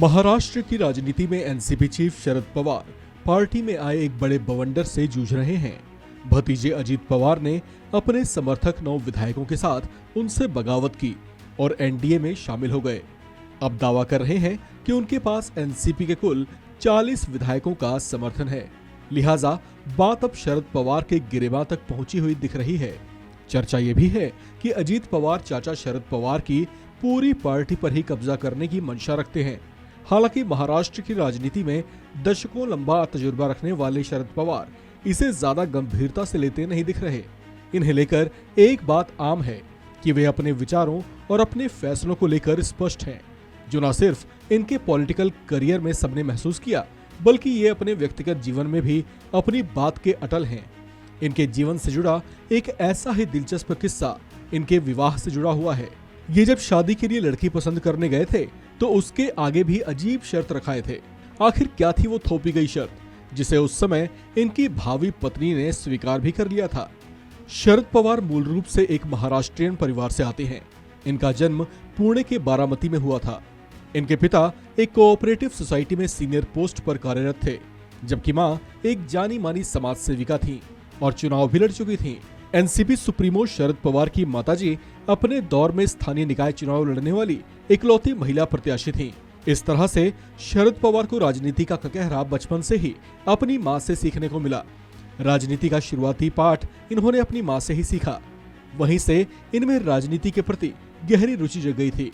महाराष्ट्र की राजनीति में NCP chief Sharad Pawar party में आए एक बड़े बवंडर से जूझ रहे हैं। भतीजे अजीत पवार ने अपने समर्थक 9 विधायकों के साथ उनसे बगावत की और एनडीए में शामिल हो गए। अब दावा कर रहे हैं कि उनके पास एनसीपी के कुल 40 विधायकों का समर्थन है, लिहाजा बात अब शरद पवार के गिरेबान तक पहुंची हुई दिख रही है। चर्चा ये भी है कि अजीत पवार चाचा शरद पवार की पूरी पार्टी पर ही कब्जा करने की मंशा रखते हैं। हालांकि महाराष्ट्र की राजनीति में दशकों लंबा तजुर्बा रखने वाले शरद पवार इसे ज्यादा गंभीरता से लेते नहीं दिख रहे। इन्हें लेकर एक बात आम है कि वे अपने विचारों और अपने फैसलों को लेकर स्पष्ट हैं, जो न सिर्फ इनके पॉलिटिकल करियर में सबने महसूस किया, बल्कि ये अपने व्यक्तिगत जीवन में भी अपनी बात के अटल हैं। इनके जीवन से जुड़ा एक ऐसा ही दिलचस्प किस्सा इनके विवाह से जुड़ा हुआ है। ये जब शादी के लिए लड़की पसंद करने गए थे तो उसके आगे भी अजीब शर्त रखाए थे। आखिर क्या थी वो थोपी गई शर्त, जिसे उस समय इनकी भावी पत्नी ने स्वीकार भी कर लिया था। शरद पवार मूल रूप से एक महाराष्ट्रियन परिवार से आते हैं। इनका जन्म पुणे के बारामती में हुआ था। इनके पिता एक कोऑपरेटिव सोसाइटी में सीनियर पोस्ट पर कार्यरत थे, जबकि मां एक जानी मानी समाज सेविका थीं और चुनाव भी लड़ चुकी थीं। एनसीपी सुप्रीमो शरद पवार की माताजी अपने दौर में स्थानीय निकाय चुनाव लड़ने वाली इकलौती महिला प्रत्याशी थीं। इस तरह से शरद पवार को राजनीति का ककहरा बचपन से ही अपनी मां से सीखने को मिला। राजनीति का शुरुआती पाठ इन्होंने अपनी मां से ही सीखा। वहीं से इनमें राजनीति के प्रति गहरी रुचि जग गई थी।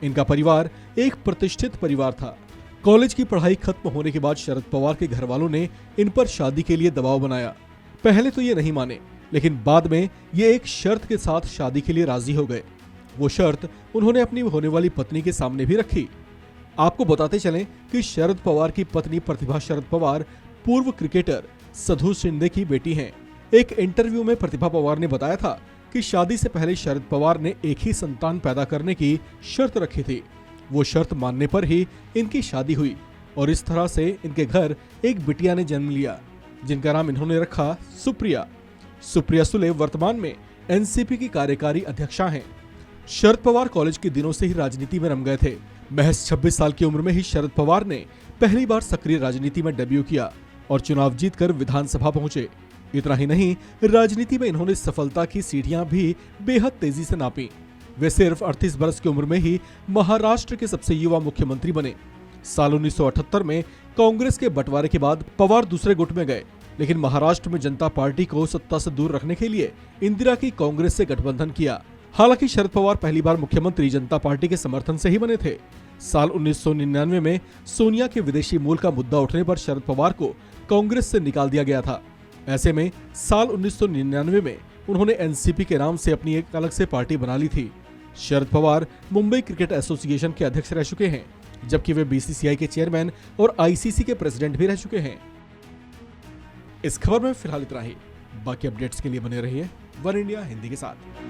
इनका परिवार एक प्रतिष्ठित परिवार था। कॉलेज की पढ़ाई खत्म होने के बाद शरद पवार के घर वालों ने इन पर शादी के लिए दबाव बनाया। पहले तो ये नहीं माने, लेकिन बाद में ये एक शर्त के साथ शादी के लिए राजी हो गए। वो शर्त उन्होंने अपनी होने वाली पत्नी के सामने भी रखी। आपको बताते चलें कि शरद पवार की पत्नी प्रतिभा शरद पवार पूर्व क्रिकेटर सधु शिंदे की बेटी हैं। एक इंटरव्यू में प्रतिभा पवार ने बताया था कि शादी से पहले शरद पवार ने एक ही संतान पैदा करने की शर्त रखी थी। वो शर्त मानने पर ही इनकी शादी हुई और इस तरह से इनके घर एक बिटिया ने जन्म लिया, जिनका नाम इन्होंने रखा सुप्रिया। सुप्रिया सुले वर्तमान में एनसीपी की कार्यकारी अध्यक्षा हैं। शरद पवार कॉलेज के दिनों से ही राजनीति में रम गए थे। महज 26 साल की उम्र में ही शरद पवार ने पहली बार सक्रिय राजनीति में डेब्यू किया और चुनाव जीतकर विधानसभा पहुंचे। इतना ही नहीं, राजनीति में इन्होंने सफलता की सीढ़ियां भी बेहद तेजी से नापी। वे सिर्फ 38 वर्ष की उम्र में ही महाराष्ट्र के सबसे युवा मुख्यमंत्री बने। साल 1978 में कांग्रेस के बंटवारे के बाद पवार दूसरे गुट में गए, लेकिन महाराष्ट्र में जनता पार्टी को सत्ता से दूर रखने के लिए इंदिरा की कांग्रेस से गठबंधन किया। हालांकि शरद पवार पहली बार मुख्यमंत्री जनता पार्टी के समर्थन से ही बने थे। साल 1999 में सोनिया के विदेशी मूल का मुद्दा उठने पर शरद पवार को कांग्रेस से निकाल दिया गया था। ऐसे में साल 1999 में उन्होंने एनसीपी के नाम से अपनी एक अलग से पार्टी बना ली थी। शरद पवार मुंबई क्रिकेट एसोसिएशन के अध्यक्ष रह चुके हैं, जबकि वे बीसीसीआई के चेयरमैन और आईसीसी के प्रेसिडेंट भी रह चुके हैं। इस खबर में फिलहाल इतना ही। बाकी अपडेट्स के लिए बने रहिए वन इंडिया हिंदी के साथ।